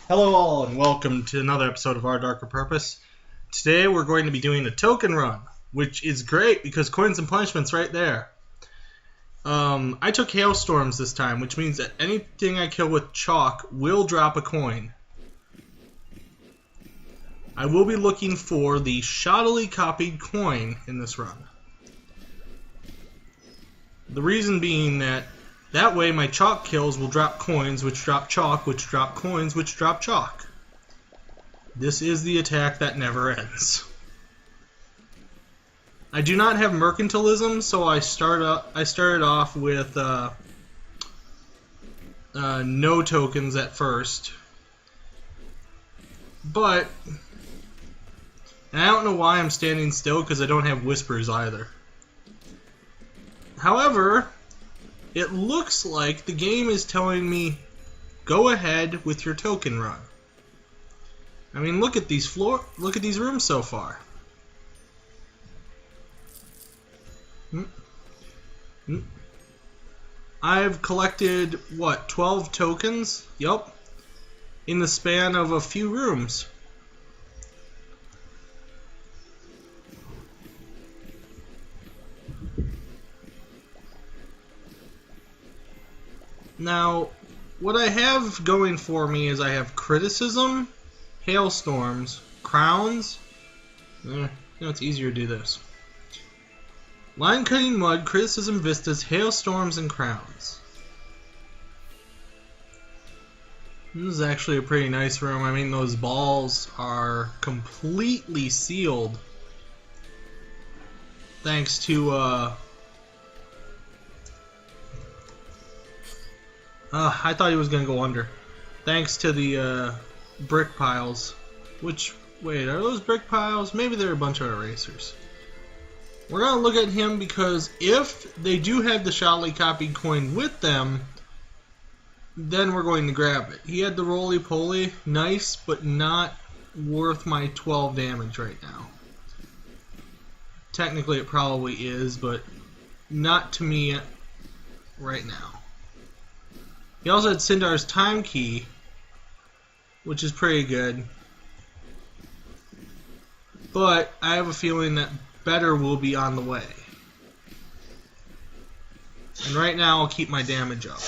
Hello all and welcome to another episode of Our Darker Purpose. Today we're going to be doing a token run, which is great because coins and punishments right there. I took Hailstorms this time, which means that anything I kill with chalk will drop a coin. I will be looking for the shoddily copied coin in this run. The reason being that way my chalk kills will drop coins, which drop chalk, which drop coins, which drop chalk. This is the attack that never ends. I do not have mercantilism, so I started off with no tokens at first. But and I don't know why I'm standing still because I don't have whispers either. However, it looks like the game is telling me, go ahead with your token run. I mean, look at these rooms so far. I've collected, what, 12 tokens? Yup. In the span of a few rooms. Now, what I have going for me is I have criticism, hailstorms, crowns. It's easier to do this. Line cutting mud, criticism, vistas, hailstorms, and crowns. This is actually a pretty nice room. I mean, those balls are completely sealed. Thanks to, I thought he was going to go under. Thanks to the brick piles. Which, wait, are those brick piles? Maybe they're a bunch of erasers. We're going to look at him because if they do have the shoddily copied coin with them, then we're going to grab it. He had the roly-poly. Nice, but not worth my 12 damage right now. Technically it probably is, but not to me right now. He also had Sindar's time key, which is pretty good. But I have a feeling that better will be on the way. And right now I'll keep my damage up.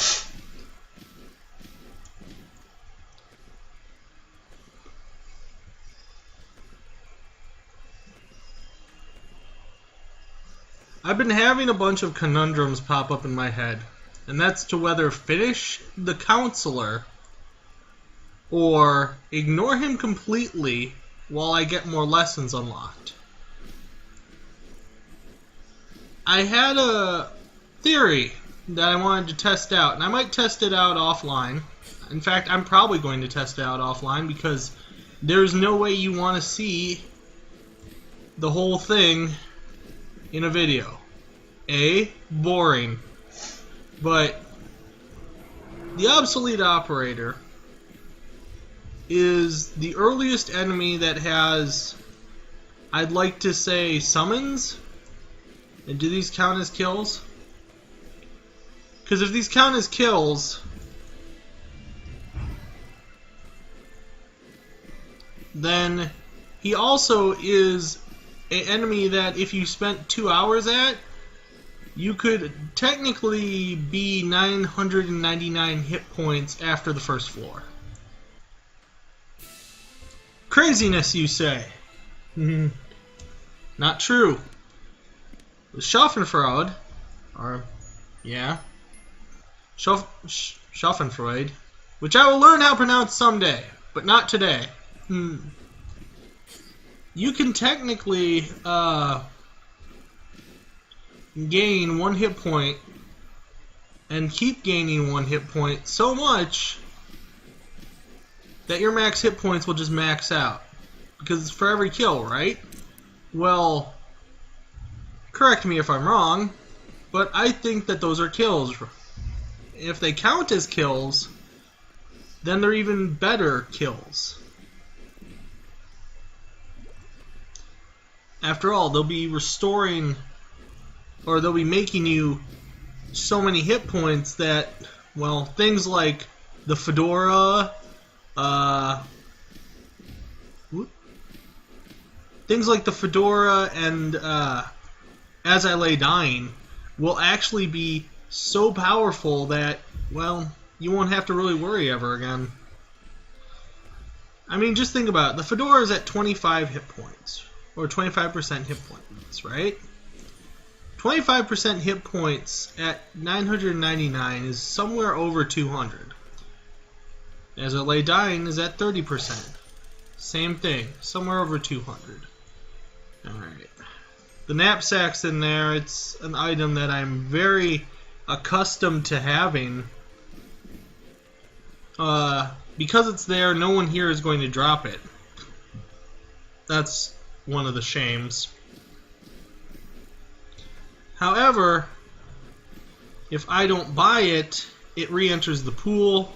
I've been having a bunch of conundrums pop up in my head. And that's to whether finish the counselor or ignore him completely while I get more lessons unlocked. I had a theory that I wanted to test out, and I might test it out offline. In fact, I'm probably going to test it out offline because there's no way you want to see the whole thing in a video. Boring. But the obsolete operator is the earliest enemy that has, I'd like to say, summons. And do these count as kills? Because if these count as kills, then he also is an enemy that if you spent 2 hours at, you could technically be 999 hit points after the first floor. Craziness, you say? Not true. The Schadenfreude, Schadenfreude, which I will learn how to pronounce someday, but not today. You can technically gain 1 hit point and keep gaining 1 hit point so much that your max hit points will just max out. Because it's for every kill, right? Well, correct me if I'm wrong, but I think that those are kills. If they count as kills, then they're even better kills. After all, they'll be restoring, or they'll be making you so many hit points that, well, things like the fedora, things like the fedora and As I Lay Dying will actually be so powerful that, well, you won't have to really worry ever again. I mean, just think about it. The fedora is at 25 hit points, or 25% hit points, right? 25% hit points at 999 is somewhere over 200. As I Lay Dying is at 30%. Same thing, somewhere over 200. Alright. The knapsack's in there. It's an item that I'm very accustomed to having. Because it's there, no one here is going to drop it. That's one of the shames. However, if I don't buy it, it re-enters the pool,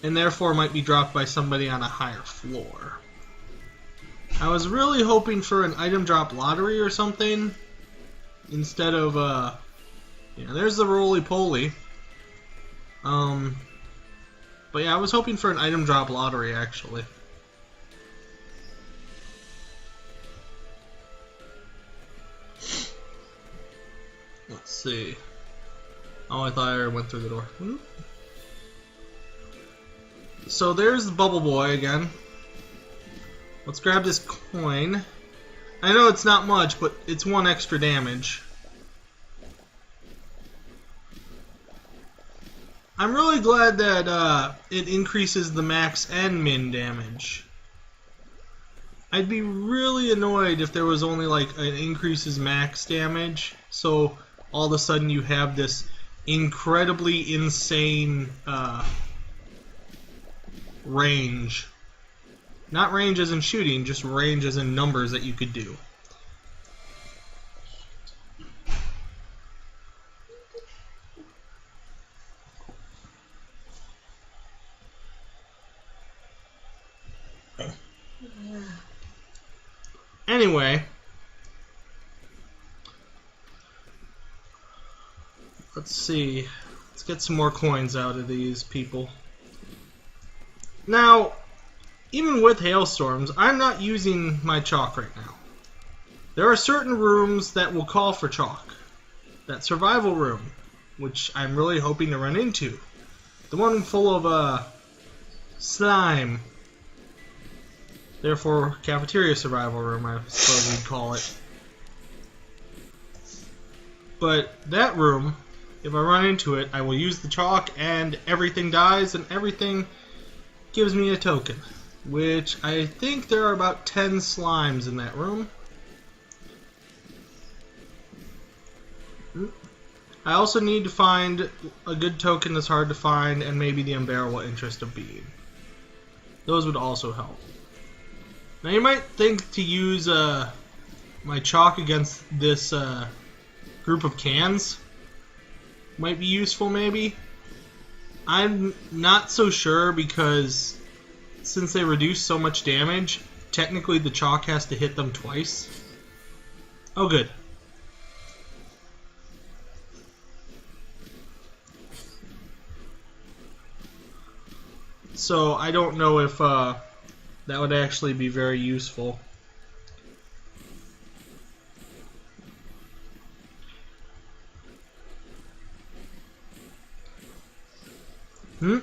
and therefore might be dropped by somebody on a higher floor. I was really hoping for an item drop lottery or something, instead of, yeah, there's the roly-poly. But yeah, I was hoping for an item drop lottery, actually. Let's see. Oh, I thought I went through the door. So there's the Bubble Boy again. Let's grab this coin. I know it's not much, but it's 1 extra damage. I'm really glad that it increases the max and min damage. I'd be really annoyed if there was only like an increases max damage, so all of a sudden you have this incredibly insane range. Not range as in shooting, just range as in numbers that you could do. Anyway, let's see. Let's get some more coins out of these people. Now, even with hailstorms, I'm not using my chalk right now. There are certain rooms that will call for chalk. That survival room, which I'm really hoping to run into. The one full of slime. Therefore, cafeteria survival room, I suppose we'd call it. But that room, if I run into it, I will use the chalk and everything dies and everything gives me a token. Which I think there are about 10 slimes in that room. I also need to find a good token that's hard to find and maybe the unbearable interest of being. Those would also help. Now you might think to use my chalk against this group of cans might be useful maybe. I'm not so sure because since they reduce so much damage, technically the chalk has to hit them twice. Oh good. So I don't know if that would actually be very useful. I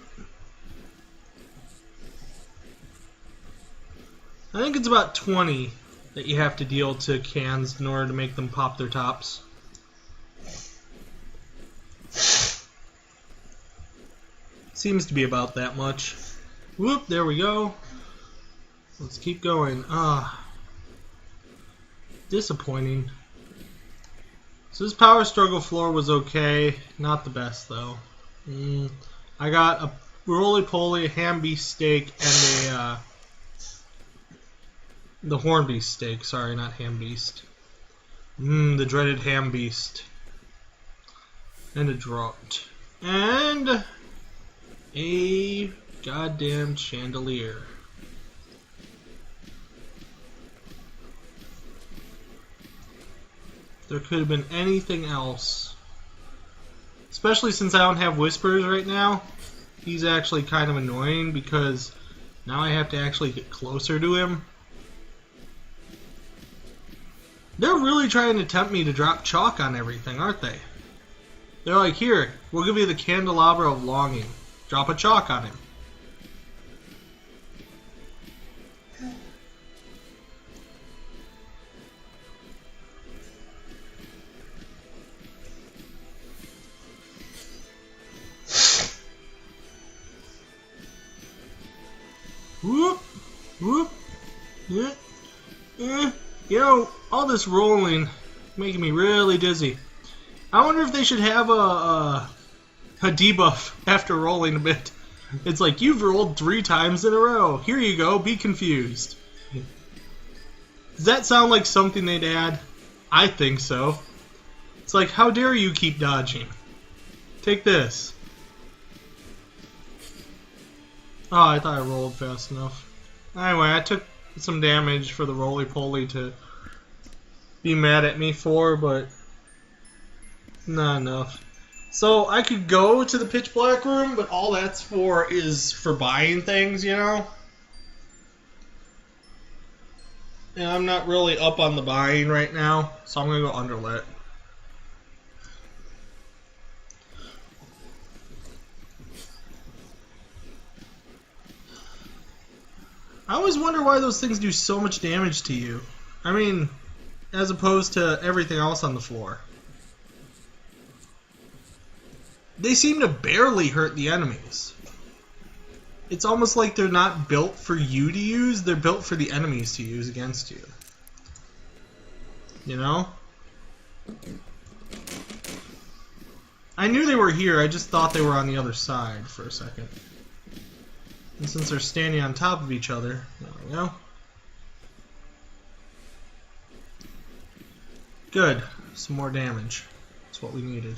think it's about 20 that you have to deal to cans in order to make them pop their tops. Seems to be about that much. Whoop, there we go. Let's keep going. Disappointing. So this power struggle floor was okay. Not the best though. I got a roly-poly, a ham beast steak, and the horn beast steak. Sorry, not ham beast. The dreaded ham beast. And a draught. And a goddamn chandelier. There could have been anything else. Especially since I don't have whispers right now. He's actually kind of annoying because Now I have to actually get closer to him. They're really trying to tempt me to drop chalk on everything, aren't they? They're like, here, we'll give you the candelabra of longing. Drop a chalk on him. Whoop, whoop, yeah, yeah. You know, all this rolling making me really dizzy. I wonder if they should have a debuff after rolling a bit. It's like, you've rolled 3 times in a row. Here you go, be confused. Does that sound like something they'd add? I think so. It's like, how dare you keep dodging? Take this. Oh, I thought I rolled fast enough. Anyway, I took some damage for the roly-poly to be mad at me for, but not enough. So I could go to the pitch black room, but all that's for is for buying things, you know? And I'm not really up on the buying right now, so I'm going to go underlit. I always wonder why those things do so much damage to you. I mean, as opposed to everything else on the floor. They seem to barely hurt the enemies. It's almost like they're not built for you to use, they're built for the enemies to use against you. You know? I knew they were here, I just thought they were on the other side for a second. And since they're standing on top of each other, there we go. Good. Some more damage. That's what we needed.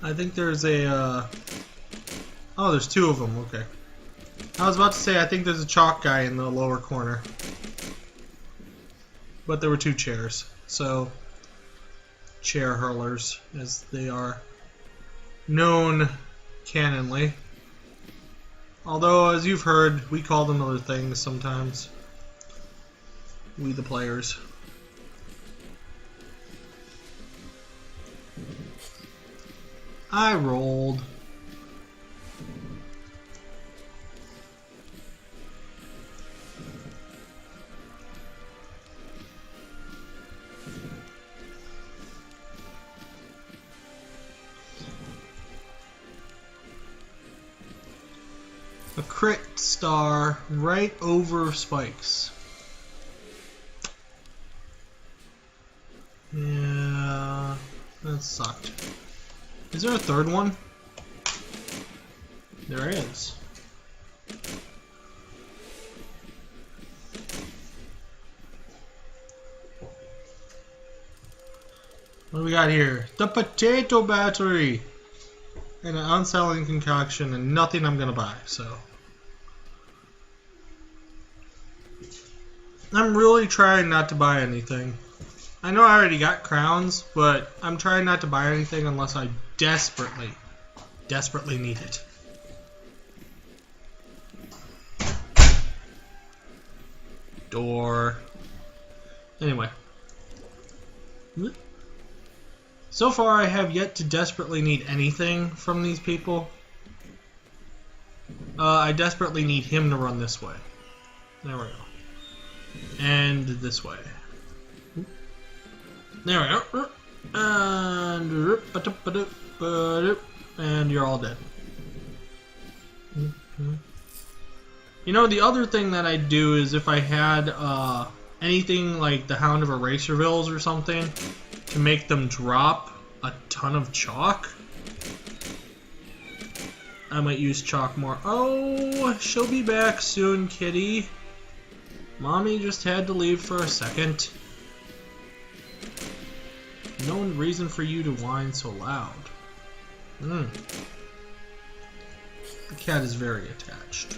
I think there's a, oh, there's 2 of them, okay. I was about to say, I think there's a chalk guy in the lower corner. But there were 2 chairs, so chair hurlers, as they are known canonly. Although, as you've heard, we call them other things sometimes. We the players. I rolled. A crit star right over spikes. Yeah, that sucked. Is there a third one? There is. What do we got here? The potato battery! And an unselling concoction and nothing I'm gonna buy, so. I'm really trying not to buy anything. I know I already got crowns, but I'm trying not to buy anything unless I desperately need it. Door. Anyway. So far I have yet to desperately need anything from these people. I desperately need him to run this way. There we go. And this way. There we go. And you're all dead. You know, the other thing that I'd do is if I had anything like the Hound of Eraservilles or something to make them drop a ton of chalk, I might use chalk more. Oh, she'll be back soon, kitty. Mommy just had to leave for a second. No reason for you to whine so loud. The cat is very attached.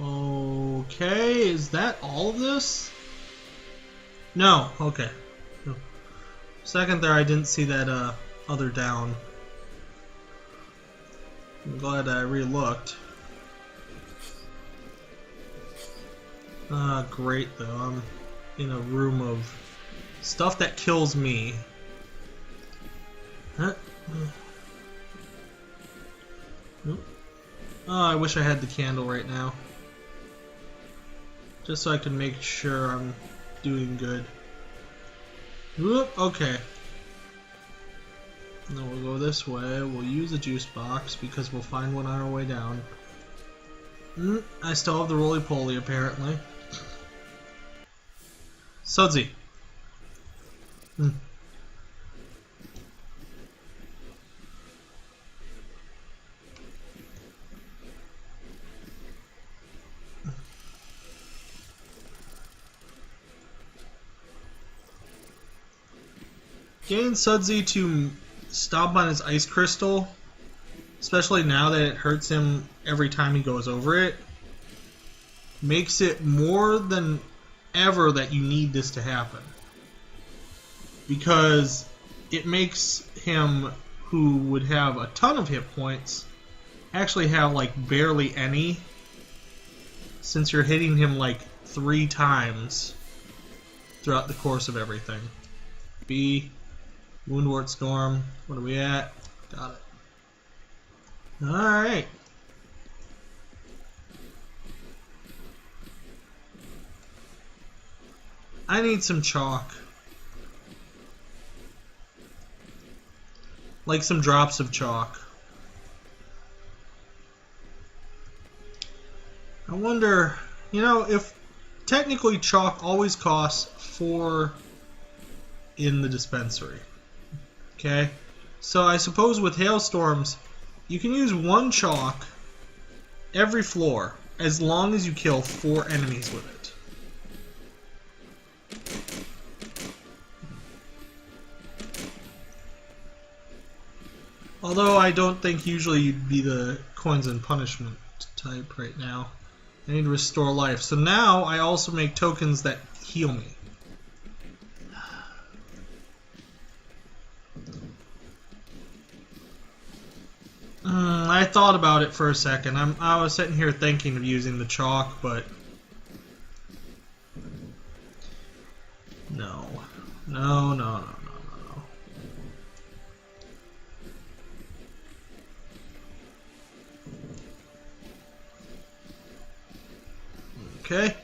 Okay, is that all of this? No, okay. No. Second there, I didn't see that other down. I'm glad I re-looked. Great though. I'm in a room of stuff that kills me. Huh? Nope. Oh, I wish I had the candle right now. Just so I can make sure I'm doing good. Whoop, okay. Then we'll go this way. We'll use a juice box because we'll find one on our way down. I still have the roly-poly apparently. Sudsy. Getting Sudsy to stomp on his ice crystal, especially now that it hurts him every time he goes over it, makes it more than ever that you need this to happen. Because it makes him, who would have a ton of hit points, actually have like barely any, since you're hitting him like 3 times throughout the course of everything. B, Woundwort Storm, what are we at? Got it. Alright. I need some chalk. Like some drops of chalk. I wonder, you know, if technically chalk always costs 4 in the dispensary. Okay? So I suppose with hailstorms, you can use 1 chalk every floor as long as you kill 4 enemies with it. Although I don't think usually you'd be the coins and punishment type right now. I need to restore life. So now I also make tokens that heal me. I thought about it for a second. I was sitting here thinking of using the chalk, but no. No. Okay.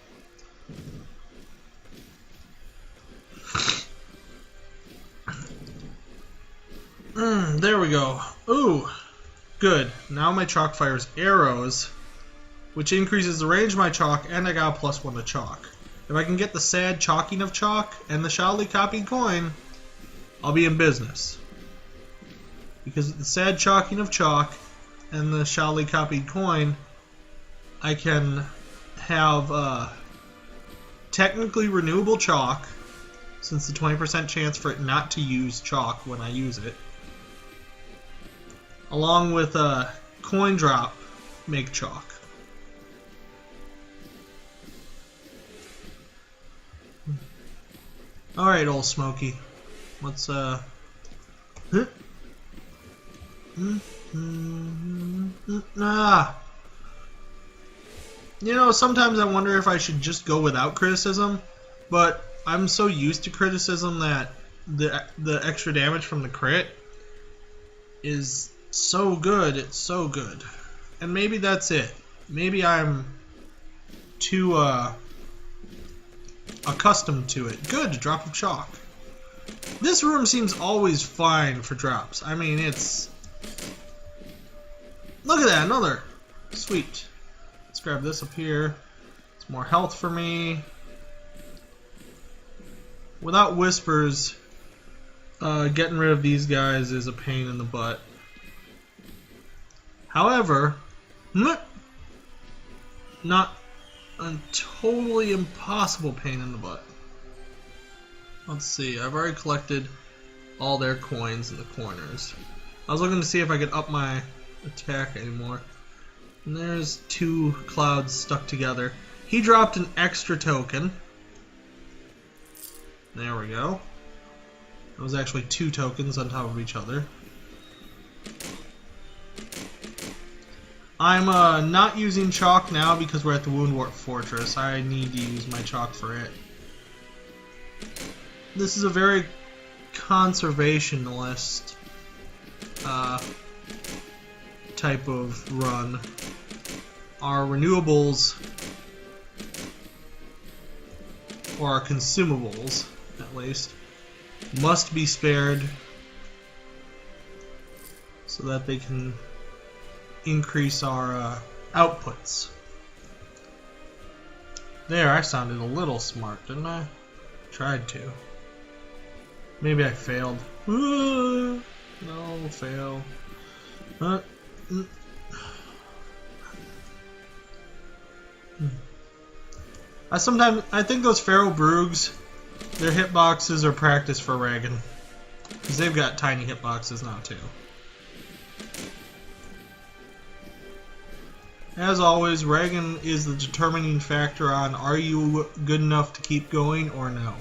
There we go. Ooh, good. Now my chalk fires arrows, which increases the range of my chalk, and I got a +1 to chalk. If I can get the sad chalking of chalk and the shallowly copied coin, I'll be in business. Because with the sad chalking of chalk and the shallowly copied coin, I can have technically renewable chalk, since the 20% chance for it not to use chalk when I use it, along with a coin drop make chalk. Alright, old Smokey. Let's You know, sometimes I wonder if I should just go without criticism, but I'm so used to criticism that the extra damage from the crit is so good, it's so good. And maybe that's it. Maybe I'm too accustomed to it. Good, drop of chalk. This room seems always fine for drops. I mean, it's... Look at that, another. Sweet. Let's grab this up here. It's more health for me. Without whispers, getting rid of these guys is a pain in the butt. However, not a totally impossible pain in the butt. Let's see, I've already collected all their coins in the corners. I was looking to see if I could up my attack anymore. And there's 2 clouds stuck together. He dropped an extra token. There we go. It was actually 2 tokens on top of each other. I'm not using chalk now because we're at the Woundwort Fortress. I need to use my chalk for it. This is a very conservationalist type of run. Our renewables, or our consumables at least, must be spared so that they can increase our outputs. There, I sounded a little smart, didn't I? Tried to. Maybe I failed. No, fail. I think those Pharaoh Broogs, their hitboxes are practice for Reagan, because they've got tiny hitboxes now too. As always, Reagan is the determining factor on are you good enough to keep going or no.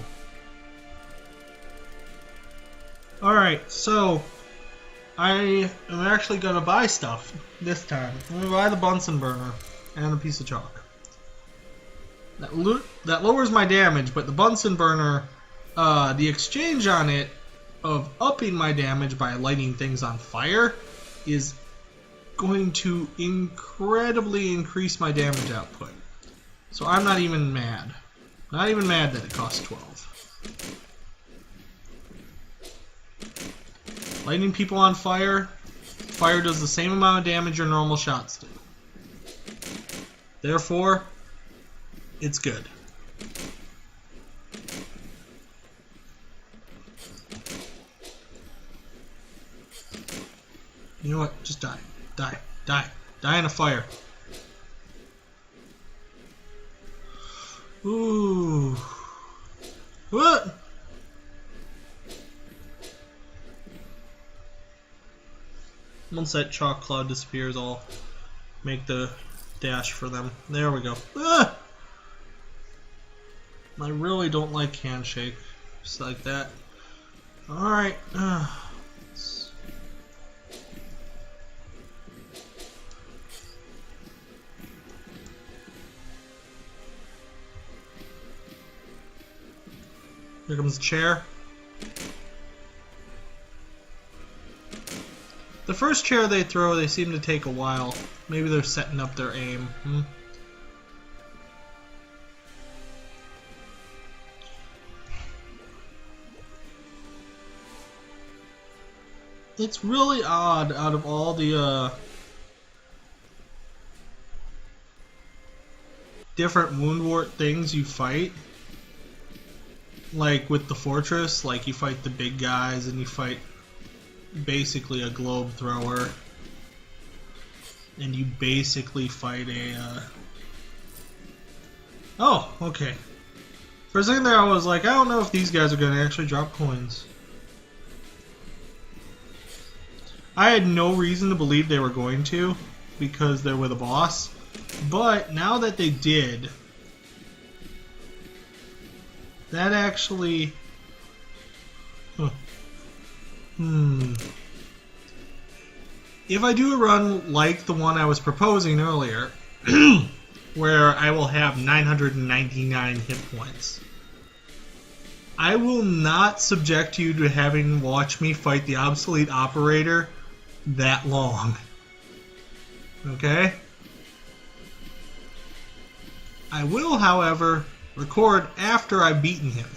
Alright, so I am actually going to buy stuff this time. I'm going to buy the Bunsen burner and a piece of chalk. That lowers my damage, but the Bunsen burner, the exchange on it of upping my damage by lighting things on fire is going to incredibly increase my damage output. So I'm not even mad. Not even mad that it costs 12. Lighting people on fire, fire does the same amount of damage your normal shots do. Therefore, it's good. You know what? Just die. Die. Die. Die in a fire. Ooh. What? Once that chalk cloud disappears, I'll make the dash for them. There we go. Ah! I really don't like handshake. Just like that. Alright. Here comes the chair. The first chair they throw, they seem to take a while. Maybe they're setting up their aim. It's really odd out of all the different Woundwort things you fight. Like with the fortress, like you fight the big guys and you fight basically a globe thrower. And you basically fight a oh, okay. For a second there I was like, I don't know if these guys are going to actually drop coins. I had no reason to believe they were going to, because they're with a boss. But now that they did, that actually... If I do a run like the one I was proposing earlier, where I will have 999 hit points, I will not subject you to having watch me fight the obsolete operator that long. Okay? I will, however, record after I've beaten him.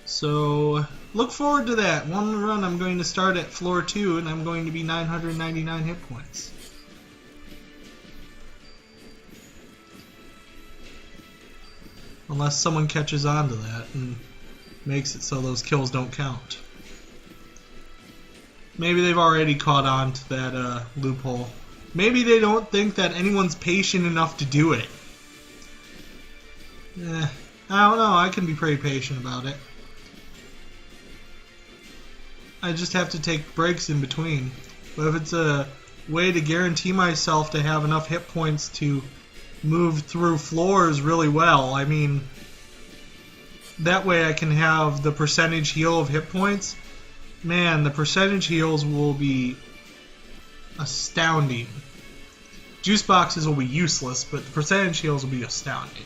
So, look forward to that. One run I'm going to start at floor 2 and I'm going to be 999 hit points. Unless someone catches on to that and makes it so those kills don't count. Maybe they've already caught on to that loophole. Maybe they don't think that anyone's patient enough to do it. I don't know. I can be pretty patient about it. I just have to take breaks in between. But if it's a way to guarantee myself to have enough hit points to move through floors really well, I mean, That way I can have the percentage heal of hit points. Man, the percentage heals will be astounding. Juice boxes will be useless, but the percentage heals will be astounding.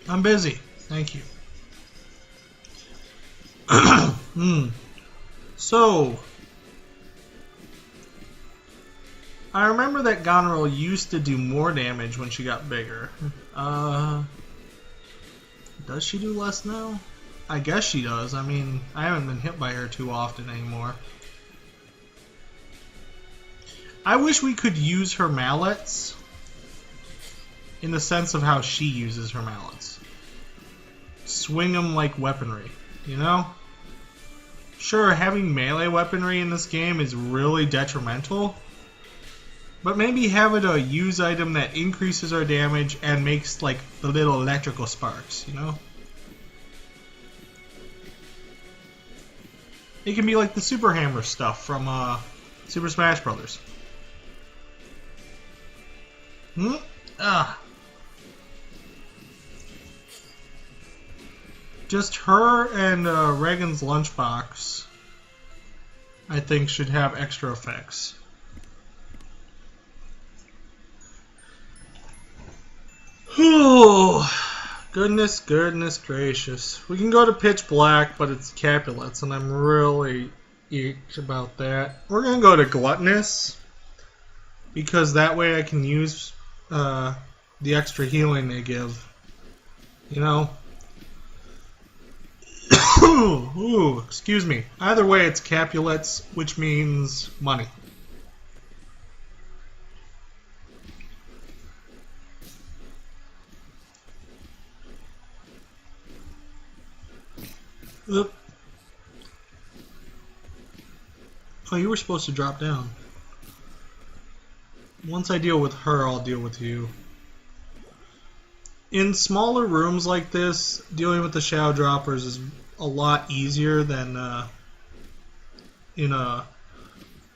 I'm busy. Thank you. So, I remember that Goneril used to do more damage when she got bigger. Does she do less now? I guess she does. I mean, I haven't been hit by her too often anymore. I wish we could use her mallets in the sense of how she uses her mallets. Swing them like weaponry, you know? Sure, having melee weaponry in this game is really detrimental, but maybe have it a use item that increases our damage and makes like the little electrical sparks, you know? It can be like the Super Hammer stuff from Super Smash Brothers. Just her and Regan's lunchbox, I think, should have extra effects. Oh, goodness gracious. We can go to Pitch Black, but it's Capulets, and I'm really eeked about that. We're going to go to Gluttonous, because that way I can use the extra healing they give. You know? Ooh, excuse me. Either way, it's Capulets, which means money. Oop. Oh, you were supposed to drop down. Once I deal with her, I'll deal with you. In smaller rooms like this, dealing with the Shadow Droppers is a lot easier than in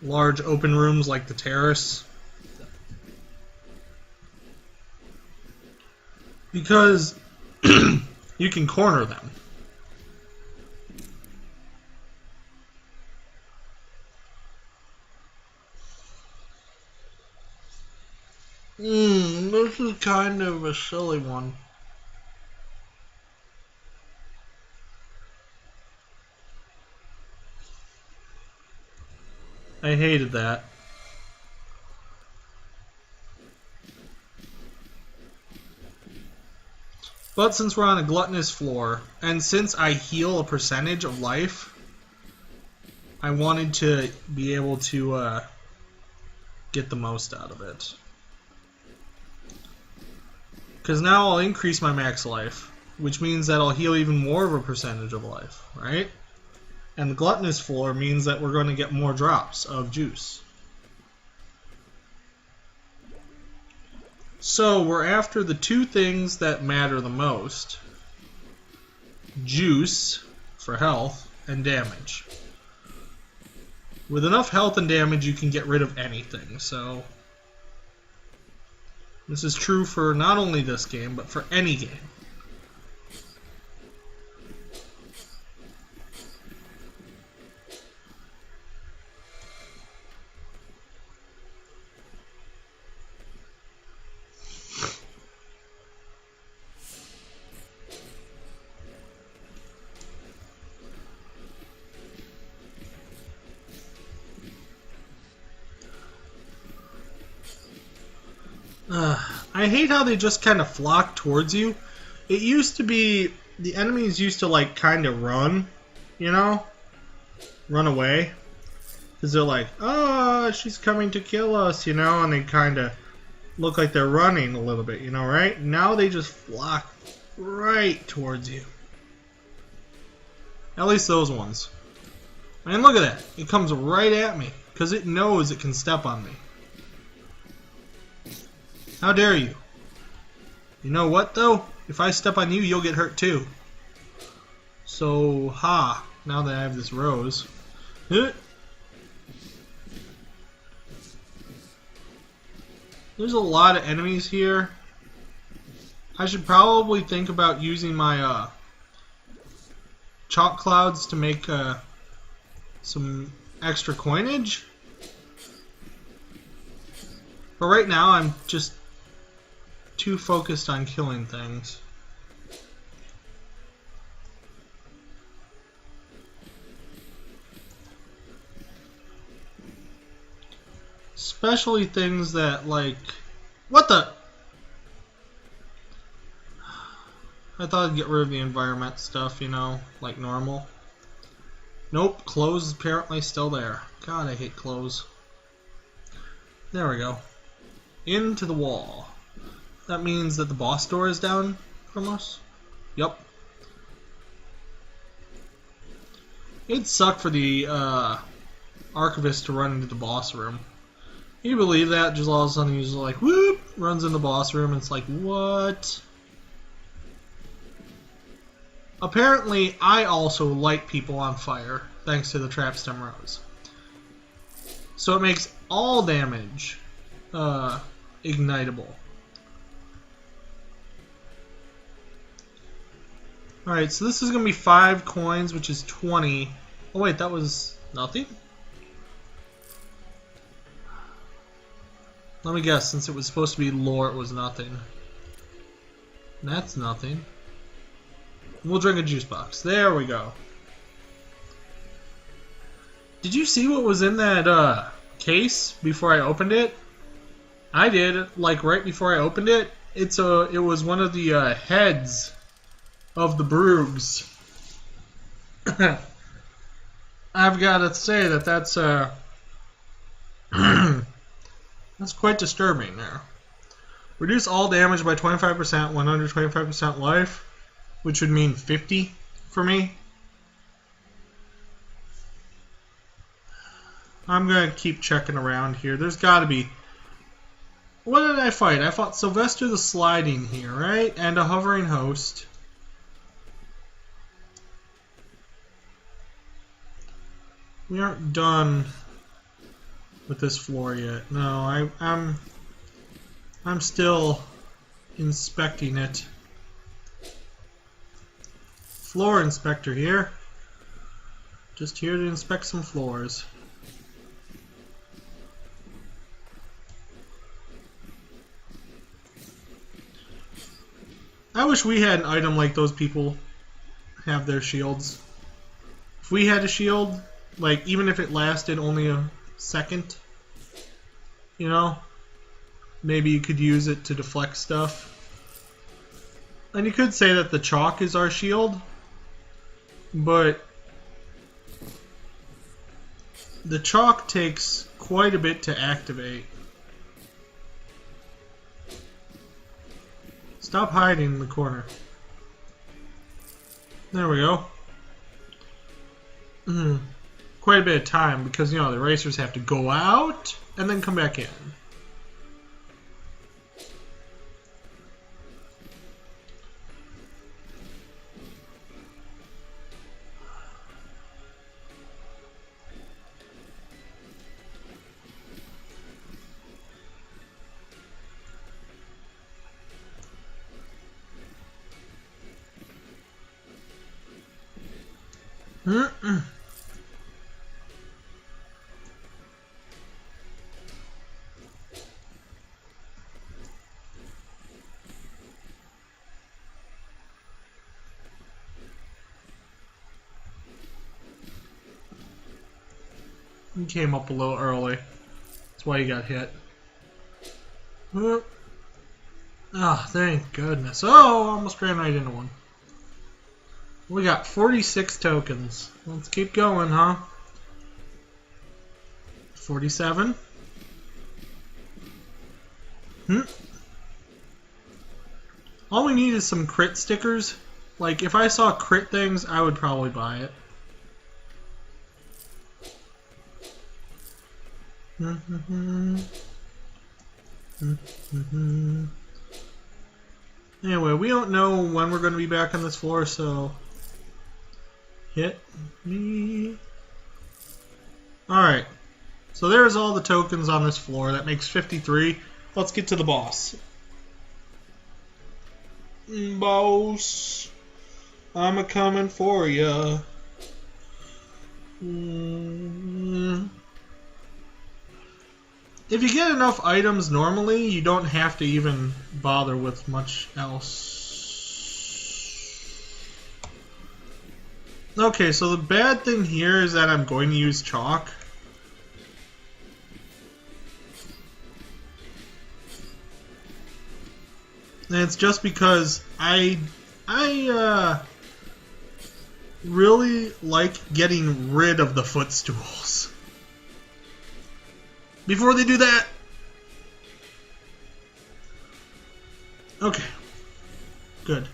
large open rooms like the Terrace. Because you can corner them. This is kind of a silly one. I hated that. But since we're on a gluttonous floor, and since I heal a percentage of life, I wanted to be able to get the most out of it. Because now I'll increase my max life, which means that I'll heal even more of a percentage of life, right? And the gluttonous floor means that we're going to get more drops of juice. So we're after the two things that matter the most. Juice, for health, and damage. With enough health and damage, you can get rid of anything, so... This is true for not only this game, but for any game. I hate how they just kind of flock towards you. It used to be, the enemies used to like kind of run, you know? Run away. Because they're like, oh, she's coming to kill us, you know? And they kind of look like they're running a little bit, you know, right? Now they just flock right towards you. At least those ones. Man, look at that. It comes right at me. because it knows it can step on me. How dare you? You know what, though? If I step on you, you'll get hurt, too. So, ha. Now that I have this rose. There's a lot of enemies here. I should probably think about using my chalk clouds to make some extra coinage. But right now I'm just too focused on killing things. Especially things that, like... What the... I thought I'd get rid of the environment stuff, you know, like normal. Nope, clothes is apparently still there. God, I hate clothes. There we go. Into the wall. That means that the boss door is down from us? Yup. It'd suck for the archivist to run into the boss room. Can you believe that? Just all of a sudden he's like, whoop, runs in the boss room, and it's like, what? Apparently, I also light people on fire, thanks to the Trapstem Rose. So it makes all damage ignitable. Alright, so this is going to be 5 coins, which is 20. Oh wait, that was nothing? Let me guess, since it was supposed to be lore, it was nothing. That's nothing. We'll drink a juice box. There we go. Did you see what was in that case before I opened it? I did, like right before I opened it. It was one of the heads of the Broogs. I've got to say that's that's quite disturbing there. Reduce all damage by 25%, 125% life, which would mean 50 for me. I'm gonna keep checking around here. There's gotta be... What did I fight? I fought Sylvester the Sliding here, right? And a hovering host. We aren't done with this floor yet. No, I'm still inspecting it. Floor inspector here. Just here to inspect some floors. I wish we had an item like those people have their shields. If we had a shield, like even if it lasted only a second, you know, maybe you could use it to deflect stuff. And you could say that the chalk is our shield, but the chalk takes quite a bit to activate. Stop hiding in the corner. There we go. Quite a bit of time because, you know, the racers have to go out and then come back in. He came up a little early. That's why he got hit. Ah, thank goodness. Oh, almost ran right into one. We got 46 tokens. Let's keep going, huh? 47. All we need is some crit stickers. Like, if I saw crit things, I would probably buy it. Anyway, we don't know when we're going to be back on this floor, so hit me. Alright, so there's all the tokens on this floor. That makes 53. Let's get to the boss. Boss, I'm a-coming for ya. If you get enough items normally, you don't have to even bother with much else. Okay, so the bad thing here is that I'm going to use chalk. And it's just because I really like getting rid of the footstools. Before they do that. Okay. Good.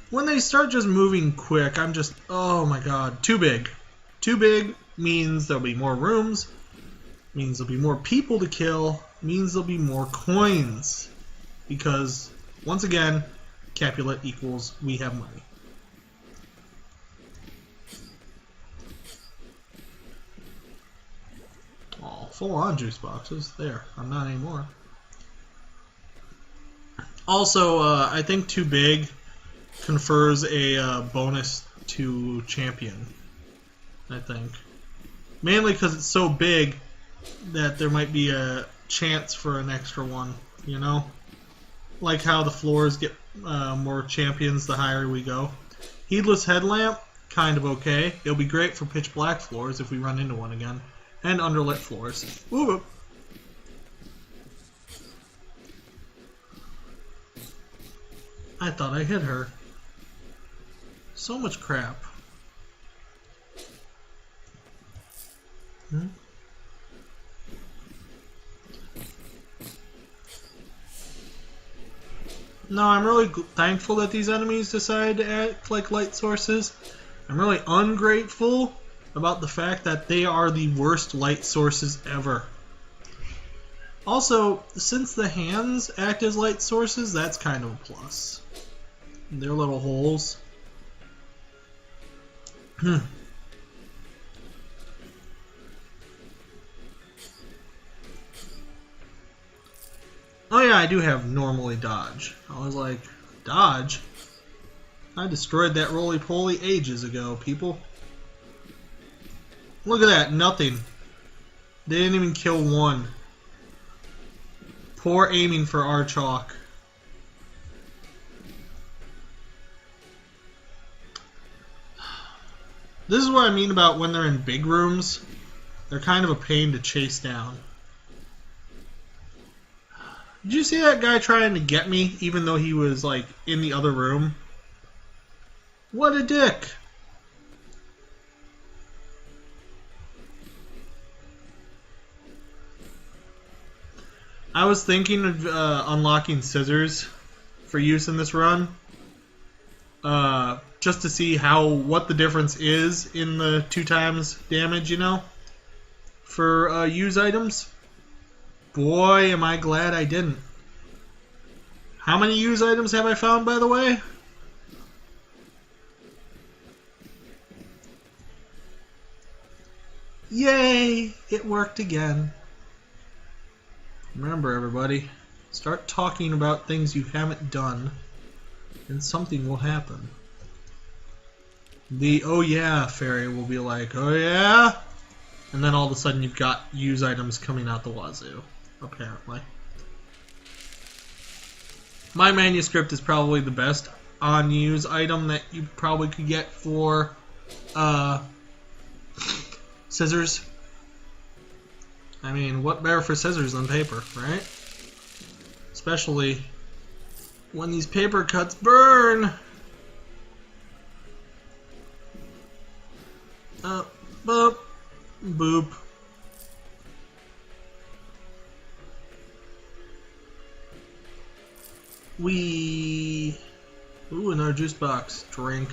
When they start just moving quick, I'm just, oh my god, too big. Too big means there'll be more rooms, means there'll be more people to kill, means there'll be more coins. Because, once again, Capulet equals we have money. Oh, full on juice boxes. There, I'm not anymore. Also, I think too big confers a bonus to champion. I think. Mainly because it's so big that there might be a chance for an extra one, you know? Like how the floors get more champions the higher we go. Heedless Headlamp, kind of okay. It'll be great for pitch black floors if we run into one again. And underlit floors. Ooh. I thought I hit her. So much crap. No, I'm really thankful that these enemies decided to act like light sources. I'm really ungrateful about the fact that they are the worst light sources ever. Also, since the hands act as light sources, that's kind of a plus. They're little holes. Oh yeah, I do have normally dodge. I was like, dodge? I destroyed that roly-poly ages ago, people. Look at that, nothing. They didn't even kill one. Poor aiming for our chalk. This is what I mean about when they're in big rooms. They're kind of a pain to chase down. Did you see that guy trying to get me even though he was like in the other room? What a dick. I was thinking of unlocking scissors for use in this run. Just to see what the difference is in the 2 times damage, you know, for use items. Boy, am I glad I didn't. How many use items have I found, by the way? Yay! It worked again. Remember, everybody, start talking about things you haven't done, and something will happen. The "oh yeah" fairy will be like, "oh yeah?" And then all of a sudden you've got use items coming out the wazoo, apparently. My manuscript is probably the best on-use item that you probably could get for scissors. I mean, what better for scissors than paper, right? Especially when these paper cuts burn. Boop. Boop. Ooh, another juice box. Drink.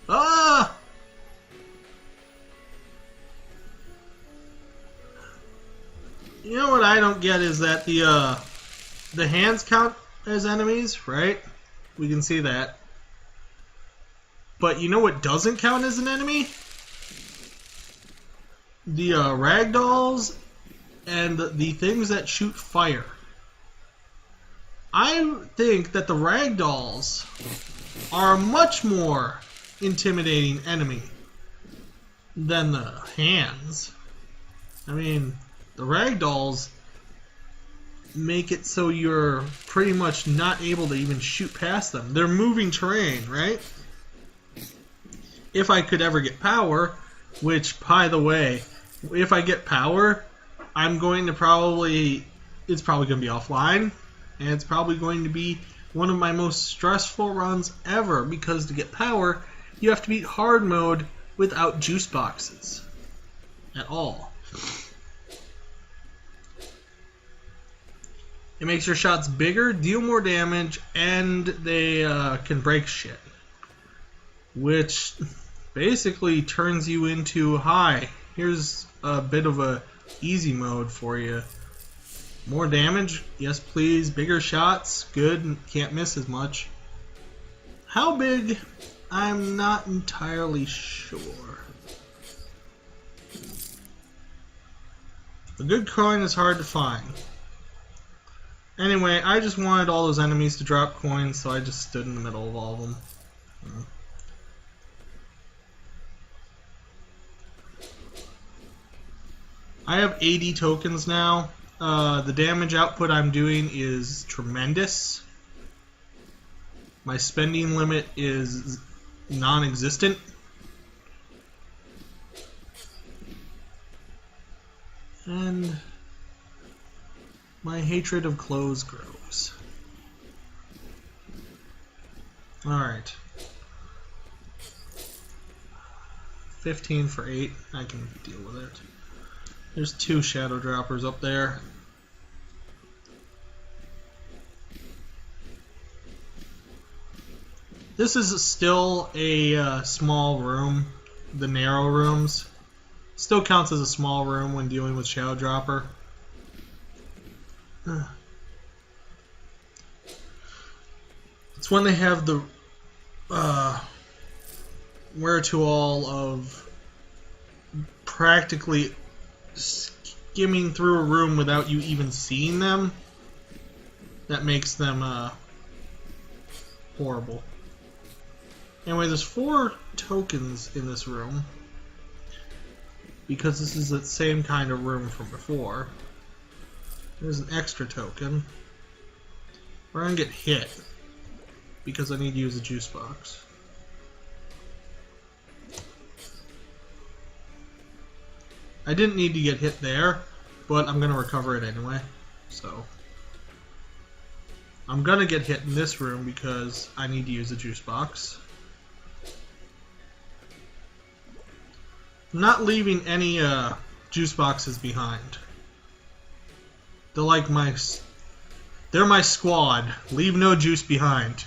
Ah! You know what I don't get is that the hands count as enemies, right? We can see that. But you know what doesn't count as an enemy? The ragdolls and the things that shoot fire. I think that the ragdolls are a much more intimidating enemy than the hands. I mean, the ragdolls make it so you're pretty much not able to even shoot past them. They're moving terrain, right? If I could ever get power, which, by the way, if I get power, I'm going to it's probably going to be offline, and it's probably going to be one of my most stressful runs ever, because to get power, you have to beat hard mode without juice boxes at all. It makes your shots bigger, deal more damage, and they can break shit. Which basically turns you into, hi, here's a bit of a easy mode for you. More damage, yes please. Bigger shots, good, can't miss as much. How big? I'm not entirely sure. A good coin is hard to find. Anyway, I just wanted all those enemies to drop coins, so I just stood in the middle of all of them. I have 80 tokens now. The damage output I'm doing is tremendous. My spending limit is non-existent. And my hatred of clothes grows. Alright. 15 for 8. I can deal with it. There's 2 shadow droppers up there. This is still a small room. The narrow rooms. Still counts as a small room when dealing with shadow dropper. It's when they have the where-to-all of practically skimming through a room without you even seeing them that makes them horrible. Anyway, there's 4 tokens in this room because this is the same kind of room from before. There's an extra token. We're gonna get hit because I need to use a juice box. I didn't need to get hit there, but I'm gonna recover it anyway. So I'm gonna get hit in this room because I need to use a juice box. I'm not leaving any juice boxes behind. They're like they're my squad. Leave no juice behind.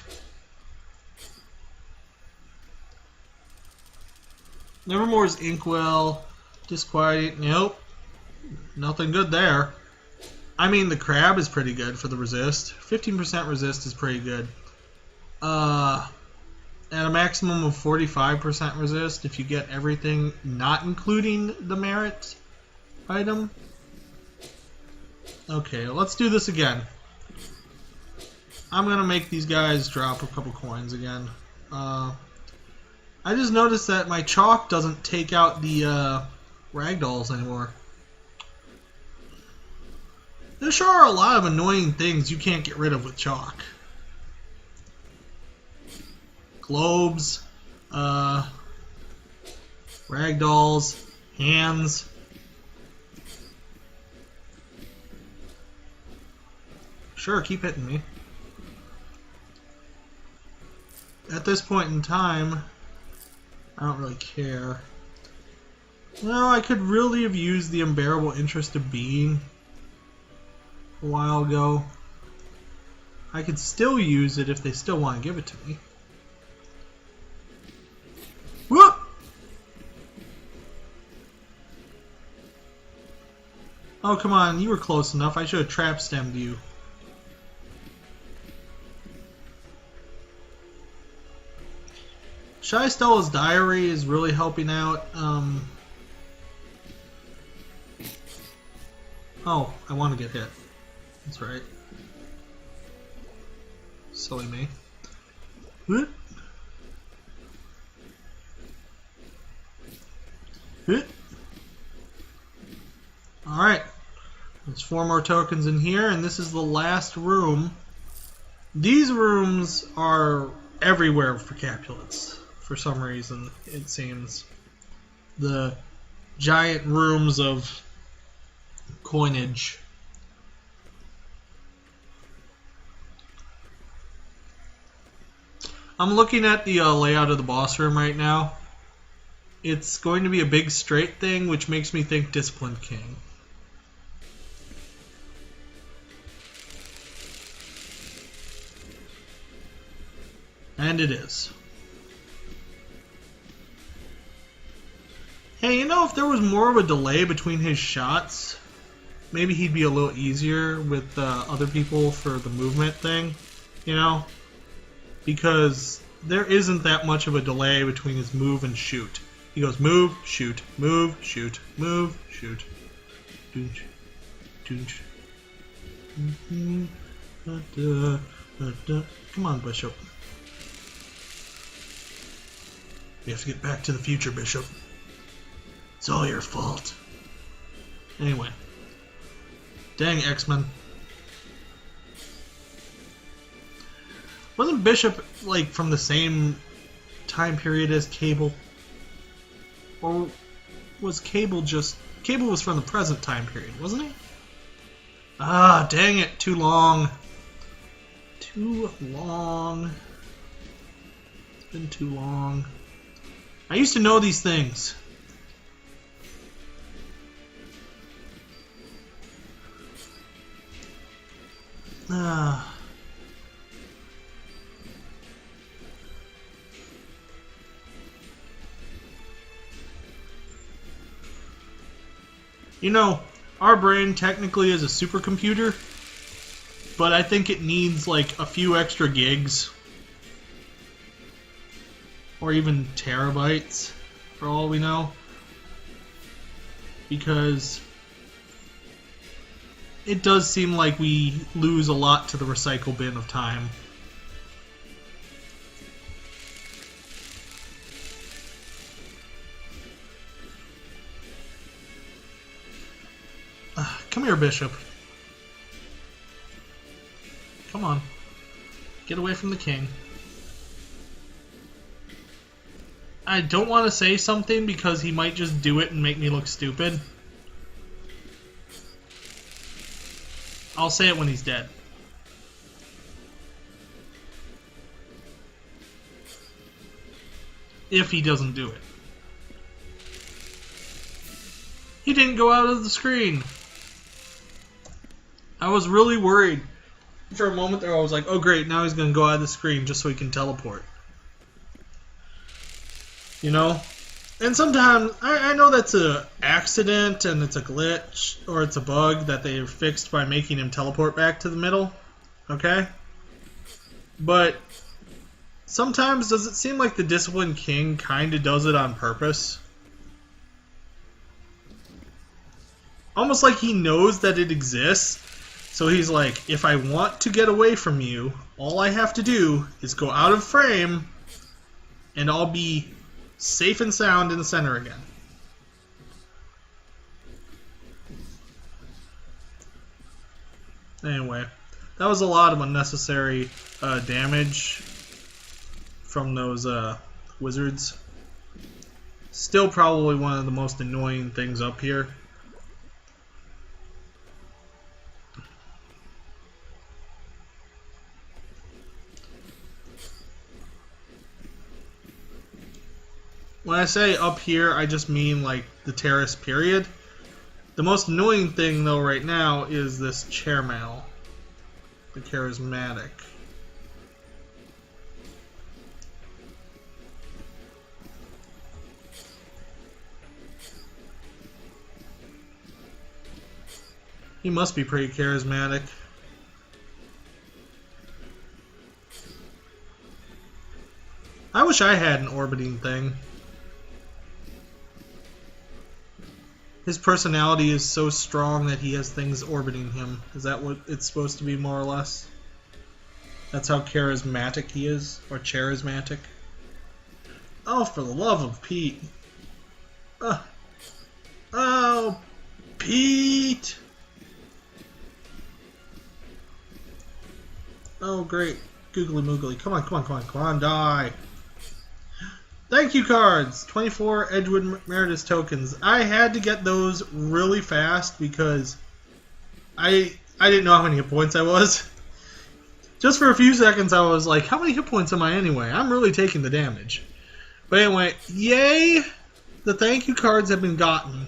Nevermore's Inkwell. Disquieting. Nope. Nothing good there. I mean, the crab is pretty good for the resist. 15% resist is pretty good. At a maximum of 45% resist, if you get everything not including the merit item. Okay, let's do this again. I'm gonna make these guys drop a couple coins again. I just noticed that my chalk doesn't take out the ragdolls anymore. There sure are a lot of annoying things you can't get rid of with chalk. Globes, ragdolls, hands. Sure, keep hitting me. At this point in time, I don't really care. No, I could really have used the unbearable interest of being a while ago. I could still use it if they still want to give it to me. Whoop! Oh, come on. You were close enough. I should have trap stemmed you. Shy Stella's Diary is really helping out. Oh, I want to get hit. That's right. Silly me. What? Alright. There's 4 more tokens in here, and this is the last room. These rooms are everywhere for Capulets, for some reason, it seems. The giant rooms of coinage. I'm looking at the layout of the boss room right now. It's going to be a big straight thing, which makes me think Disciplined King. And it is. Hey, you know, if there was more of a delay between his shots, maybe he'd be a little easier with other people for the movement thing, you know? Because there isn't that much of a delay between his move and shoot. He goes move, shoot, move, shoot, move, shoot. Doonch, doonch. Come on, Bishop. We have to get back to the future, Bishop. It's all your fault. Anyway. Dang, X-Men. Wasn't Bishop, like, from the same time period as Cable? Or was Cable just... Cable was from the present time period, wasn't he? Ah, dang it. Too long. Too long. It's been too long. I used to know these things. Ah. You know, our brain technically is a supercomputer, but I think it needs like a few extra gigs. Or even terabytes, for all we know. Because it does seem like we lose a lot to the recycle bin of time. Come here, Bishop. Come on. Get away from the king. I don't want to say something because he might just do it and make me look stupid. I'll say it when he's dead. If he doesn't do it. He didn't go out of the screen. I was really worried. For a moment there I was like, oh great, now he's going to go out of the screen just so he can teleport. You know? And sometimes, I know that's an accident and it's a glitch or it's a bug that they fixed by making him teleport back to the middle. Okay? But sometimes does it seem like the Disciplined King kind of does it on purpose? Almost like he knows that it exists. So he's like, if I want to get away from you, all I have to do is go out of frame and I'll be safe and sound in the center again. Anyway, that was a lot of unnecessary damage from those wizards. Still probably one of the most annoying things up here. When I say up here, I just mean like the terrace period. The most annoying thing though right now is this chairmail. The charismatic. He must be pretty charismatic. I wish I had an orbiting thing. His personality is so strong that he has things orbiting him. Is that what it's supposed to be, more or less? That's how charismatic he is? Or charismatic? Oh, for the love of Pete. Oh, Pete! Oh, great. Googly moogly. Come on, come on, come on, come on, die! Thank you cards! 24 Edgewood Meredith tokens. I had to get those really fast because I didn't know how many hit points I was. Just for a few seconds I was like, how many hit points am I anyway? I'm really taking the damage. But anyway, yay! The thank you cards have been gotten.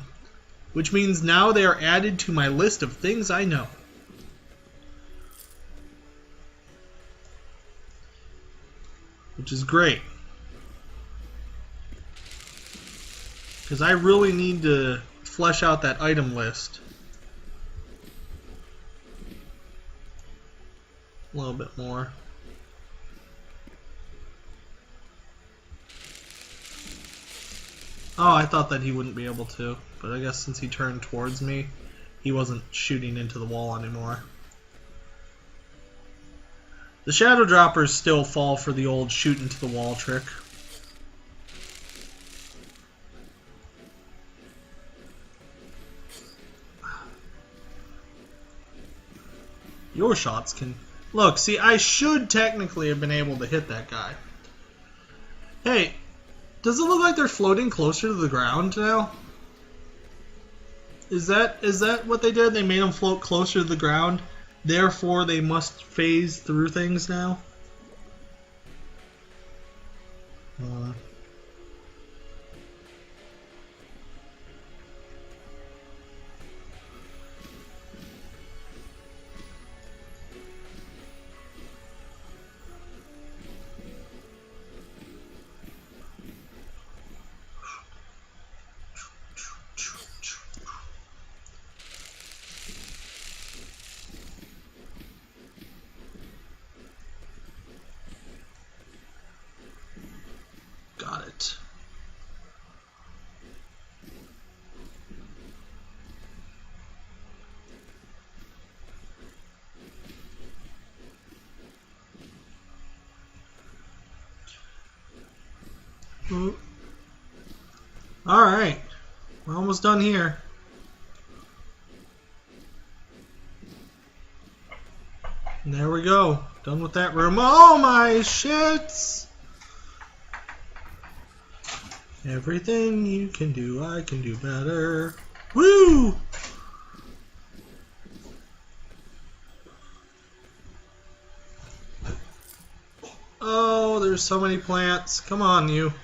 Which means now they are added to my list of things I know. Which is great. Because I really need to flesh out that item list a little bit more. Oh, I thought that he wouldn't be able to, but I guess since he turned towards me, he wasn't shooting into the wall anymore. The Shadow Droppers still fall for the old shoot into the wall trick. Your shots can... Look, see, I should technically have been able to hit that guy. Hey, does it look like they're floating closer to the ground now? Is that what they did? They made them float closer to the ground, therefore they must phase through things now? Got it. Alright. We're almost done here. And there we go. Done with that room. Oh my shits! Everything you can do, I can do better. Woo! Oh, there's so many plants. Come on, you.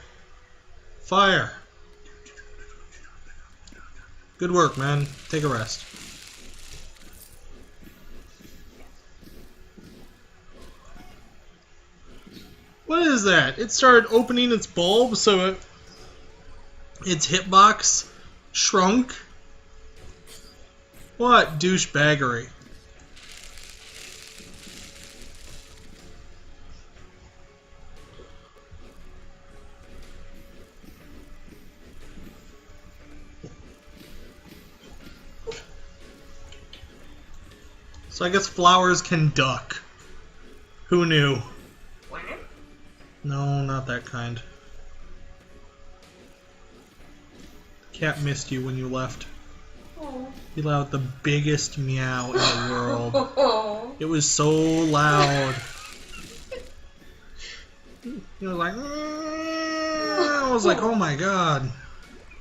Fire. Good work, man. Take a rest. What is that? It started opening its bulb so its hitbox shrunk? What douchebaggery. So I guess flowers can duck. Who knew? What? No, not that kind. The cat missed you when you left. Oh. He let out the biggest meow in the world. Oh. It was so loud. He was like, I was like, oh my god.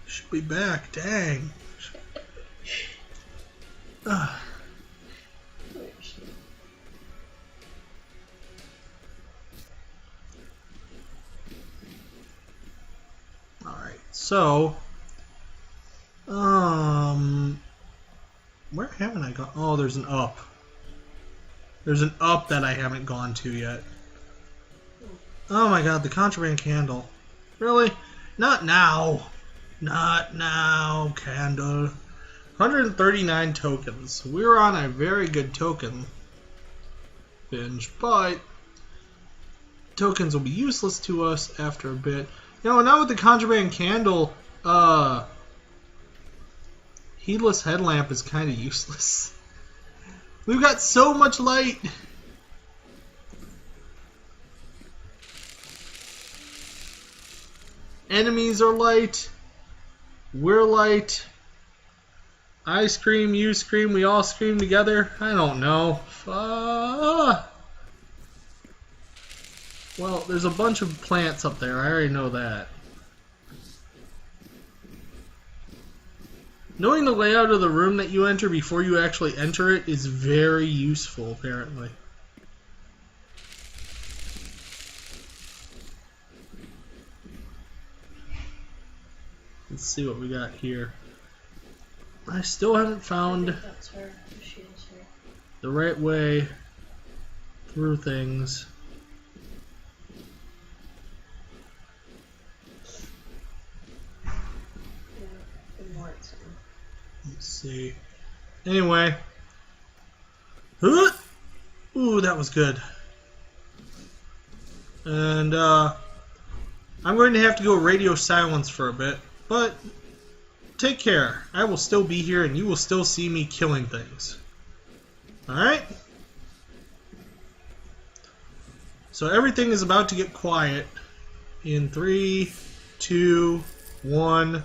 Should be back, dang. Alright, so where haven't I gone? Oh, there's an up. There's an up that I haven't gone to yet. Oh my god, the contraband candle. Really? Not now. Not now, candle. 139 tokens. We're on a very good token binge, but tokens will be useless to us after a bit. You know, now with the Contraband Candle, Heedless Headlamp is kind of useless. We've got so much light. Enemies are light. We're light. I scream, you scream, we all scream together. I don't know. Well, there's a bunch of plants up there. I already know that. Knowing the layout of the room that you enter before you actually enter it is very useful, apparently. Let's see what we got here. I still haven't found That's her. She is here. the right way through things. Let's see. Anyway. Ooh, that was good. And, I'm going to have to go radio silence for a bit. But, take care. I will still be here and you will still see me killing things. Alright? So everything is about to get quiet. In 3, 2, 1...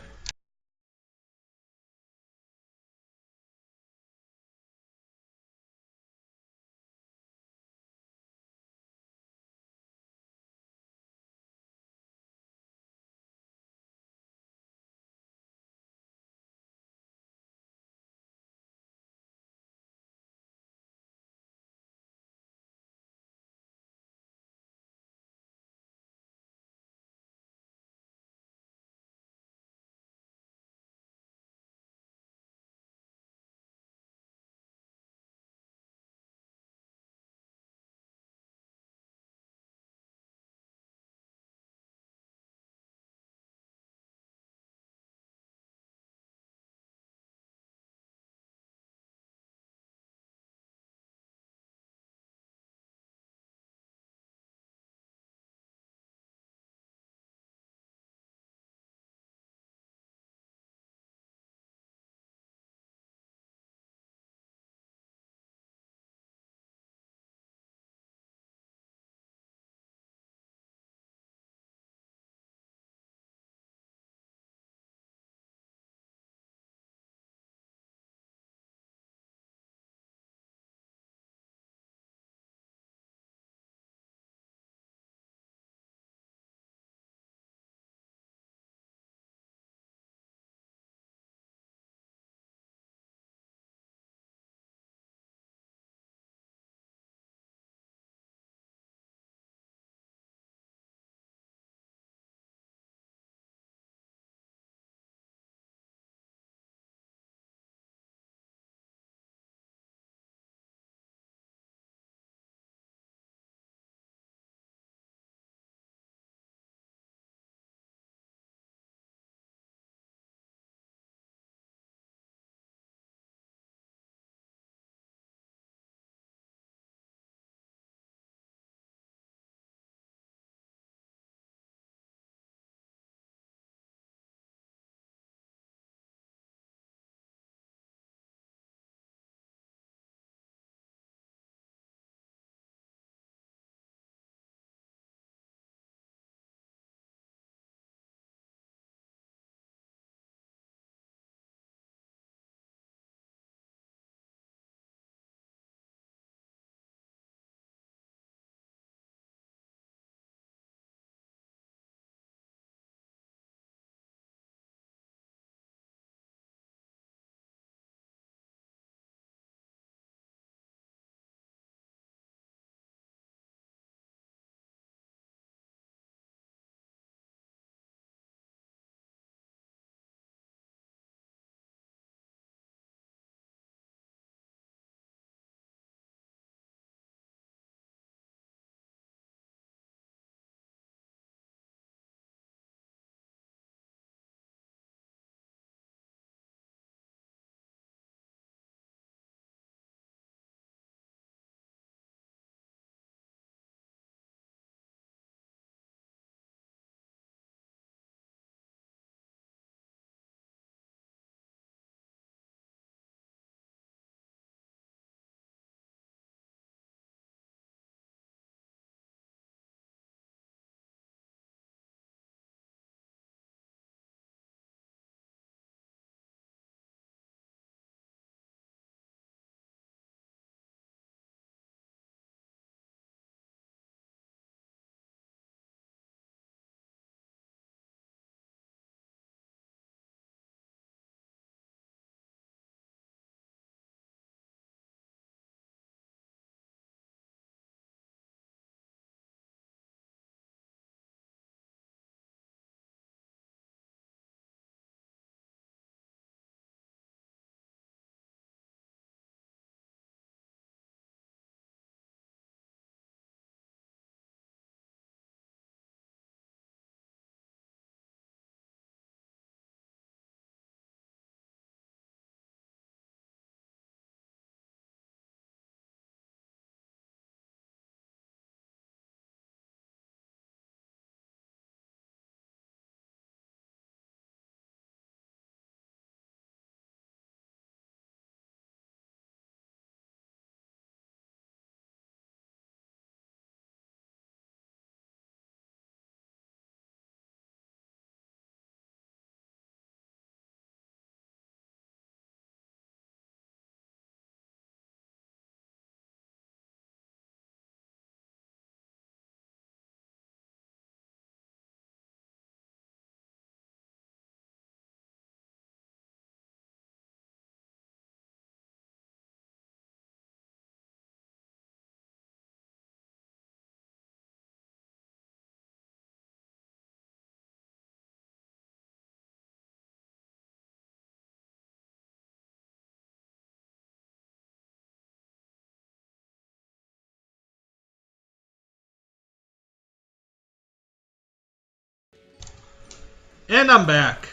And I'm back.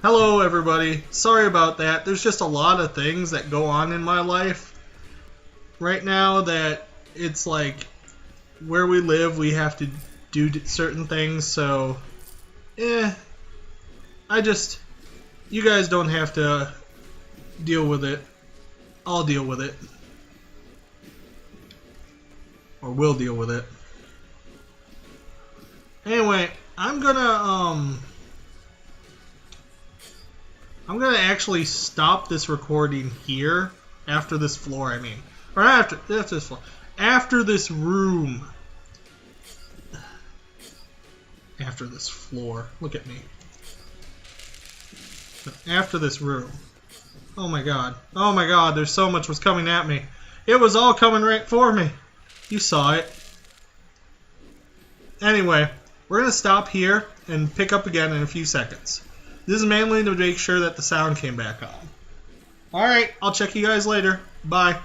Hello, everybody. Sorry about that. There's just a lot of things that go on in my life right now that it's like where we live, we have to do certain things. So, you guys don't have to deal with it. I'll deal with it. Or will deal with it. Anyway, I'm gonna actually stop this recording here after this floor, I mean. Or after this floor. After this room. After this floor. Look at me. After this room. Oh my god. Oh my god, there's so much was coming at me. It was all coming right for me. You saw it. Anyway, we're going to stop here and pick up again in a few seconds. This is mainly to make sure that the sound came back on. Alright, I'll check you guys later. Bye.